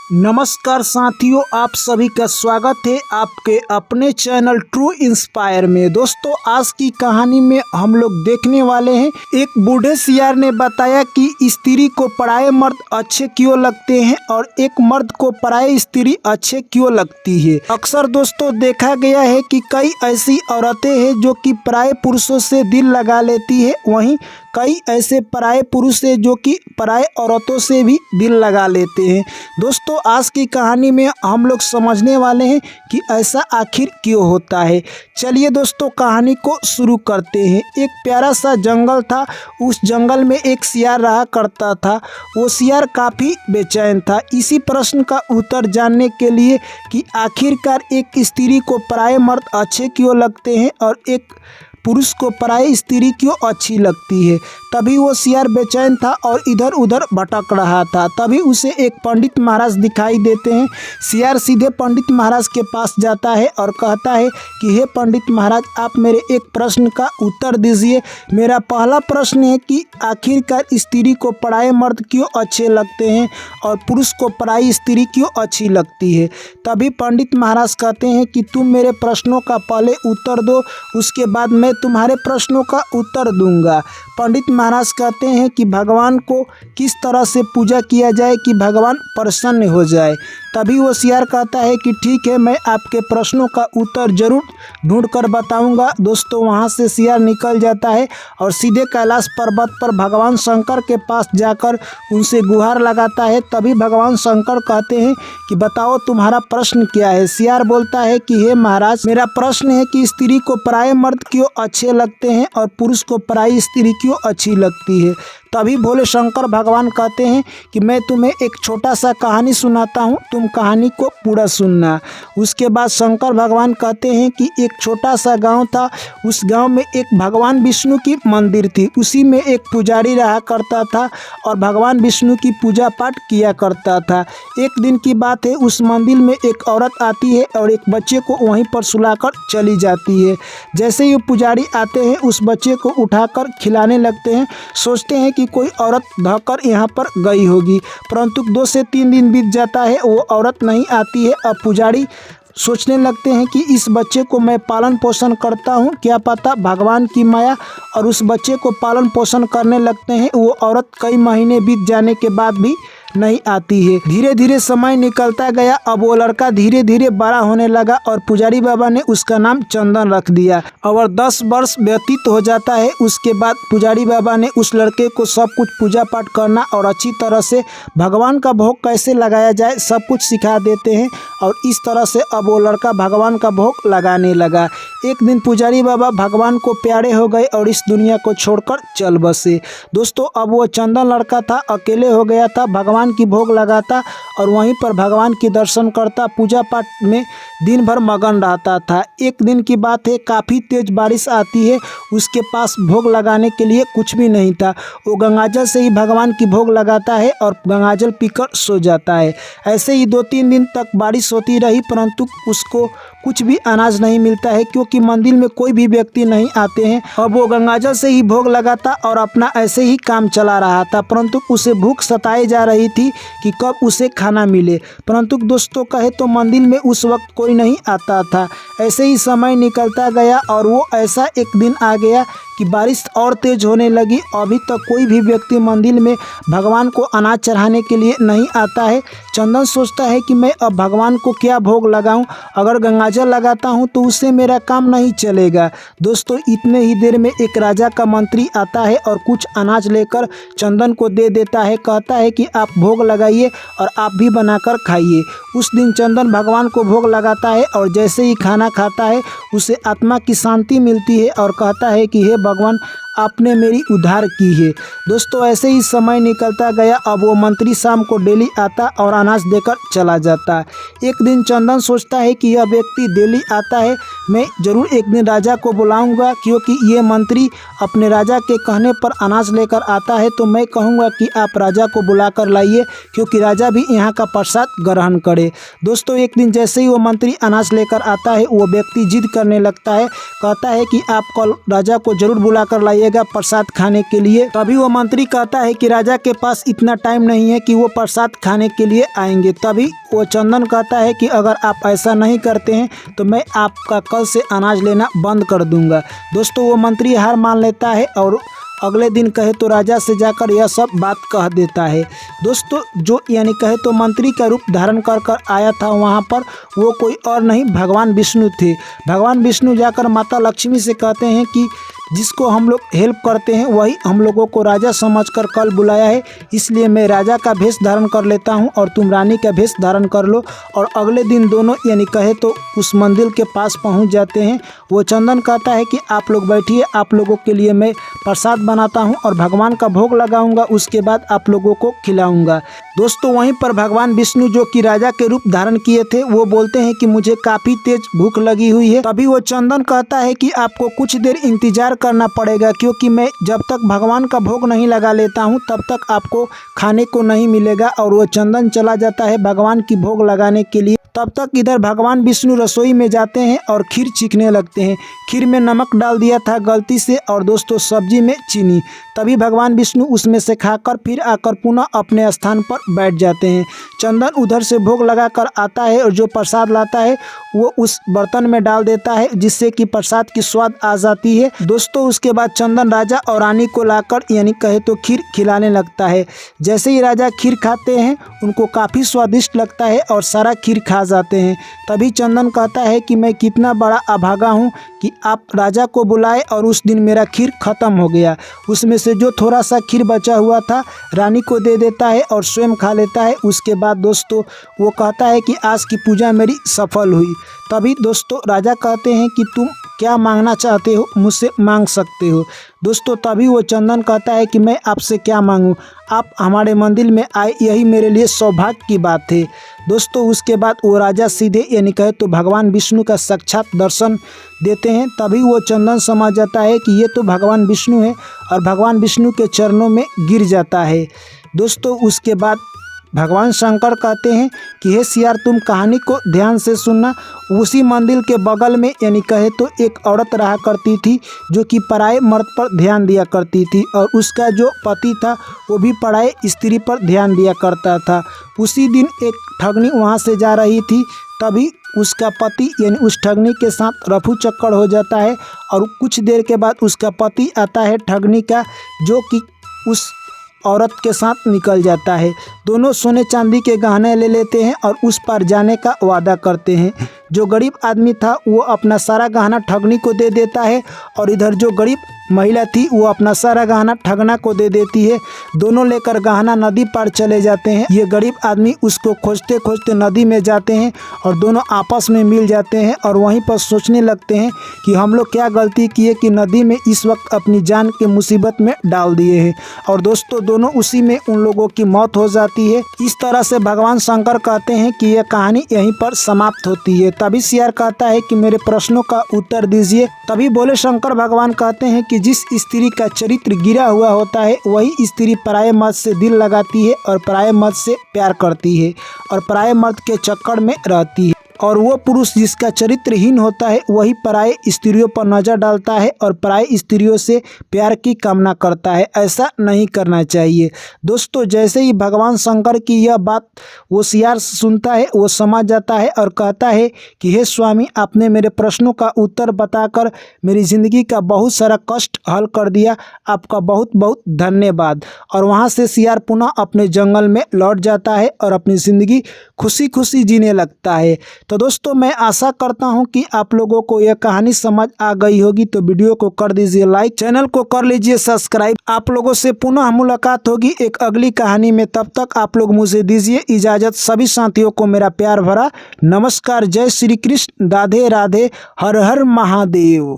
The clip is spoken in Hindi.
नमस्कार साथियों, आप सभी का स्वागत है आपके अपने चैनल ट्रू इंस्पायर में। दोस्तों, आज की कहानी में हम लोग देखने वाले हैं एक बूढ़े सियार ने बताया कि स्त्री को पराये मर्द अच्छे क्यों लगते हैं और एक मर्द को पराये स्त्री अच्छे क्यों लगती है। अक्सर दोस्तों देखा गया है कि कई ऐसी औरतें हैं जो कि पराये पुरुषों से दिल लगा लेती है, वहीं कई ऐसे पराये पुरुष हैं जो कि पराये औरतों से भी दिल लगा लेते हैं। दोस्तों, आज की कहानी में हम लोग समझने वाले हैं कि ऐसा आखिर क्यों होता है। चलिए दोस्तों, कहानी को शुरू करते हैं। एक प्यारा सा जंगल था। उस जंगल में एक सियार रहा करता था। वो सियार काफ़ी बेचैन था इसी प्रश्न का उत्तर जानने के लिए कि आखिरकार एक स्त्री को पराये मर्द अच्छे क्यों लगते हैं और एक पुरुष को पराई स्त्री क्यों अच्छी लगती है। तभी वो सियार बेचैन था और इधर उधर भटक रहा था। तभी उसे एक पंडित महाराज दिखाई देते हैं। सियार सीधे पंडित महाराज के पास जाता है और कहता है कि हे पंडित महाराज, आप मेरे एक प्रश्न का उत्तर दीजिए। मेरा पहला प्रश्न है कि आखिरकार स्त्री को पराये मर्द क्यों अच्छे लगते हैं और पुरुष को पराई स्त्री क्यों अच्छी लगती है। तभी पंडित महाराज कहते हैं कि तुम मेरे प्रश्नों का पहले उत्तर दो, उसके बाद मैं तुम्हारे प्रश्नों का उत्तर दूंगा। पंडित महाराज कहते हैं कि भगवान को किस तरह से पूजा किया जाए कि भगवान प्रसन्न हो जाए। तभी वो सियार कहता है कि ठीक है, मैं आपके प्रश्नों का उत्तर जरूर ढूंढ कर बताऊंगा। दोस्तों, वहां से सियार निकल जाता है और सीधे कैलाश पर्वत पर भगवान शंकर के पास जाकर उनसे गुहार लगाता है। तभी भगवान शंकर कहते हैं कि बताओ तुम्हारा प्रश्न क्या है। सियार बोलता है कि हे महाराज, मेरा प्रश्न है कि स्त्री को पराये मर्द क्यों अच्छे लगते हैं और पुरुष को पराई स्त्री क्यों अच्छी लगती है। तभी भोले शंकर भगवान कहते हैं कि मैं तुम्हें एक छोटा सा कहानी सुनाता हूँ, तुम कहानी को पूरा सुनना। उसके बाद शंकर भगवान कहते हैं कि एक छोटा सा गांव था। उस गांव में एक भगवान विष्णु की मंदिर थी। उसी में एक पुजारी रहा करता था और भगवान विष्णु की पूजा पाठ किया करता था। एक दिन की बात है, उस मंदिर में एक औरत आती है और एक बच्चे को वहीं पर सुलाकर चली जाती है। जैसे ही पुजारी आते हैं, उस बच्चे को उठाकर खिलाने लगते हैं। सोचते हैं कि कोई औरत धोकर यहाँ पर गई होगी, परंतु 2 से 3 दिन बीत जाता है, वो औरत नहीं आती है। अब पुजारी सोचने लगते हैं कि इस बच्चे को मैं पालन पोषण करता हूँ, क्या पता भगवान की माया, और उस बच्चे को पालन पोषण करने लगते हैं। वो औरत कई महीने बीत जाने के बाद भी नहीं आती है। धीरे धीरे समय निकलता गया। अब वो लड़का धीरे धीरे बड़ा होने लगा और पुजारी बाबा ने उसका नाम चंदन रख दिया। और 10 वर्ष व्यतीत हो जाता है। उसके बाद पुजारी बाबा ने उस लड़के को सब कुछ पूजा पाठ करना और अच्छी तरह से भगवान का भोग कैसे लगाया जाए सब कुछ सिखा देते हैं। और इस तरह से अब वो लड़का भगवान का भोग लगाने लगा। एक दिन पुजारी बाबा भगवान को प्यारे हो गए और इस दुनिया को छोड़कर चल बसे। दोस्तों, अब वो चंदन लड़का था, अकेले हो गया था। भगवान की भोग लगाता और वहीं पर भगवान की दर्शन करता, पूजा पाठ में दिन भर मगन रहता था। एक दिन की बात है, काफ़ी तेज बारिश आती है। उसके पास भोग लगाने के लिए कुछ भी नहीं था। वो गंगाजल से ही भगवान की भोग लगाता है और गंगाजल पीकर सो जाता है। ऐसे ही 2-3 दिन तक बारिश होती रही, परंतु उसको कुछ भी अनाज नहीं मिलता है क्योंकि मंदिर में कोई भी व्यक्ति नहीं आते हैं। अब वो गंगाजल से ही भोग लगाता और अपना ऐसे ही काम चला रहा था, परंतु उसे भूख सताई जा रही थी कि कब उसे खाना मिले। परंतु दोस्तों, कहे तो मंदिर में उस वक्त कोई नहीं आता था। ऐसे ही समय निकलता गया और वो ऐसा एक दिन आ गया कि बारिश और तेज होने लगी। अभी तक कोई भी व्यक्ति मंदिर में भगवान को अनाज चढ़ाने के लिए नहीं आता है। चंदन सोचता है कि मैं अब भगवान को क्या भोग लगाऊं, अगर गंगाजल लगाता हूं तो उससे मेरा काम नहीं चलेगा। दोस्तों, इतने ही देर में एक राजा का मंत्री आता है और कुछ अनाज लेकर चंदन को दे देता है। कहता है कि आप भोग लगाइए और आप भी बनाकर खाइए। उस दिन चंदन भगवान को भोग लगाता है और जैसे ही खाना खाता है उसे आत्मा की शांति मिलती है और कहता है कि हे भगवान, आपने मेरी उद्धार की है। दोस्तों, ऐसे ही समय निकलता गया। अब वो मंत्री शाम को डेली आता और अनाज देकर चला जाता। एक दिन चंदन सोचता है कि यह व्यक्ति डेली आता है, मैं ज़रूर एक दिन राजा को बुलाऊंगा, क्योंकि ये मंत्री अपने राजा के कहने पर अनाज लेकर आता है, तो मैं कहूँगा कि आप राजा को बुला कर लाइए, क्योंकि राजा भी यहाँ का प्रसाद ग्रहण करे। है। दोस्तों एक दिन जैसे ही वो मंत्री अनाज लेकर आता है, वो व्यक्ति जिद करने लगता है, कहता है कि आप कल राजा को जरूर बुला कर लाइएगा प्रसाद खाने के लिए। तभी वो मंत्री कहता है कि राजा के पास इतना टाइम नहीं है कि वो प्रसाद खाने के लिए आएंगे। तभी वो चंदन कहता है कि अगर आप ऐसा नहीं करते हैं तो मैं आपका कल से अनाज लेना बंद कर दूंगा। दोस्तों वो मंत्री हार मान लेता है और अगले दिन कहे तो राजा से जाकर यह सब बात कह देता है। दोस्तों जो यानी कहे तो मंत्री का रूप धारण कर आया था वहाँ पर, वो कोई और नहीं भगवान विष्णु थे। भगवान विष्णु जाकर माता लक्ष्मी से कहते हैं कि जिसको हम लोग हेल्प करते हैं वही हम लोगों को राजा समझकर कल बुलाया है, इसलिए मैं राजा का भेष धारण कर लेता हूं और तुम रानी का भेष धारण कर लो। और अगले दिन दोनों यानी कहे तो उस मंदिर के पास पहुंच जाते हैं। वो चंदन कहता है कि आप लोग बैठिए, आप लोगों के लिए मैं प्रसाद बनाता हूं और भगवान का भोग लगाऊंगा, उसके बाद आप लोगों को खिलाऊंगा। दोस्तों वहीं पर भगवान विष्णु जो कि राजा के रूप धारण किए थे, वो बोलते हैं कि मुझे काफ़ी तेज भूख लगी हुई है। तभी वो चंदन कहता है कि आपको कुछ देर इंतजार करना पड़ेगा, क्योंकि मैं जब तक भगवान का भोग नहीं लगा लेता हूं तब तक आपको खाने को नहीं मिलेगा। और वो चंदन चला जाता है भगवान की भोग लगाने के लिए। तब तक इधर भगवान विष्णु रसोई में जाते हैं और खीर चीखने लगते हैं। खीर में नमक डाल दिया था गलती से और दोस्तों सब्जी में चीनी। तभी भगवान विष्णु उसमें से खाकर फिर आकर पुनः अपने स्थान पर बैठ जाते हैं। चंदन उधर से भोग लगाकर आता है और जो प्रसाद लाता है वो उस बर्तन में डाल देता है, जिससे कि प्रसाद की स्वाद आ जाती है। दोस्तों उसके बाद चंदन राजा और रानी को लाकर यानी कहे तो खीर खिलाने लगता है। जैसे ही राजा खीर खाते हैं उनको काफ़ी स्वादिष्ट लगता है और सारा खीर खा जाते हैं। तभी चंदन कहता है कि मैं कितना बड़ा अभागा हूँ कि आप राजा को बुलाए और उस दिन मेरा खीर खत्म हो गया। उसमें से जो थोड़ा सा खीर बचा हुआ था रानी को दे देता है और स्वयं खा लेता है। उसके बाद दोस्तों वो कहता है कि आज की पूजा मेरी सफल हुई। तभी दोस्तों राजा कहते हैं कि तुम क्या मांगना चाहते हो, मुझसे मांग सकते हो। दोस्तों तभी वो चंदन कहता है कि मैं आपसे क्या मांगूं, आप हमारे मंदिर में आए यही मेरे लिए सौभाग्य की बात है। दोस्तों उसके बाद वो राजा सीधे यानी कहे तो भगवान विष्णु का साक्षात दर्शन देते हैं। तभी वो चंदन समझ जाता है कि ये तो भगवान विष्णु है और भगवान विष्णु के चरणों में गिर जाता है। दोस्तों उसके बाद भगवान शंकर कहते हैं कि हे सियार तुम कहानी को ध्यान से सुनना। उसी मंदिर के बगल में यानी कहे तो एक औरत रहा करती थी जो कि पराये मर्द पर ध्यान दिया करती थी और उसका जो पति था वो भी पराये स्त्री पर ध्यान दिया करता था। उसी दिन एक ठगनी वहाँ से जा रही थी। तभी उसका पति यानी उस ठगनी के साथ रफू चक्कर हो जाता है और कुछ देर के बाद उसका पति आता है ठगनी का, जो कि उस औरत के साथ निकल जाता है। दोनों सोने चांदी के गहने ले लेते हैं और उस पार जाने का वादा करते हैं। जो गरीब आदमी था वो अपना सारा गहना ठगनी को दे देता है और इधर जो गरीब महिला थी वो अपना सारा गहना ठगना को दे देती है। दोनों लेकर गहना नदी पार चले जाते हैं। ये गरीब आदमी उसको खोजते खोजते नदी में जाते हैं और दोनों आपस में मिल जाते हैं और वहीं पर सोचने लगते हैं कि हम लोग क्या गलती किए कि नदी में इस वक्त अपनी जान के मुसीबत में डाल दिए हैं। और दोस्तों दोनों उसी में उन लोगों की मौत हो जाती है। इस तरह से भगवान शंकर कहते हैं कि यह कहानी यहीं पर समाप्त होती है। तभी सियार कहता है कि मेरे प्रश्नों का उत्तर दीजिए। तभी बोले शंकर भगवान कहते हैं कि जिस स्त्री का चरित्र गिरा हुआ होता है वही स्त्री पराये मर्द से दिल लगाती है और पराये मर्द से प्यार करती है और पराये मर्द के चक्कर में रहती है। और वो पुरुष जिसका चरित्रहीन होता है वही पराये स्त्रियों पर नज़र डालता है और पराये स्त्रियों से प्यार की कामना करता है। ऐसा नहीं करना चाहिए। दोस्तों जैसे ही भगवान शंकर की यह बात वो सियार सुनता है वो समझ जाता है और कहता है कि हे स्वामी, आपने मेरे प्रश्नों का उत्तर बताकर मेरी ज़िंदगी का बहुत सारा कष्ट हल कर दिया, आपका बहुत बहुत धन्यवाद। और वहाँ से सियार पुनः अपने जंगल में लौट जाता है और अपनी ज़िंदगी खुशी खुशी जीने लगता है। तो दोस्तों मैं आशा करता हूं कि आप लोगों को यह कहानी समझ आ गई होगी। तो वीडियो को कर दीजिए लाइक, चैनल को कर लीजिए सब्सक्राइब। आप लोगों से पुनः मुलाकात होगी एक अगली कहानी में। तब तक आप लोग मुझे दीजिए इजाज़त। सभी साथियों को मेरा प्यार भरा नमस्कार। जय श्री कृष्ण, राधे राधे, हर हर महादेव।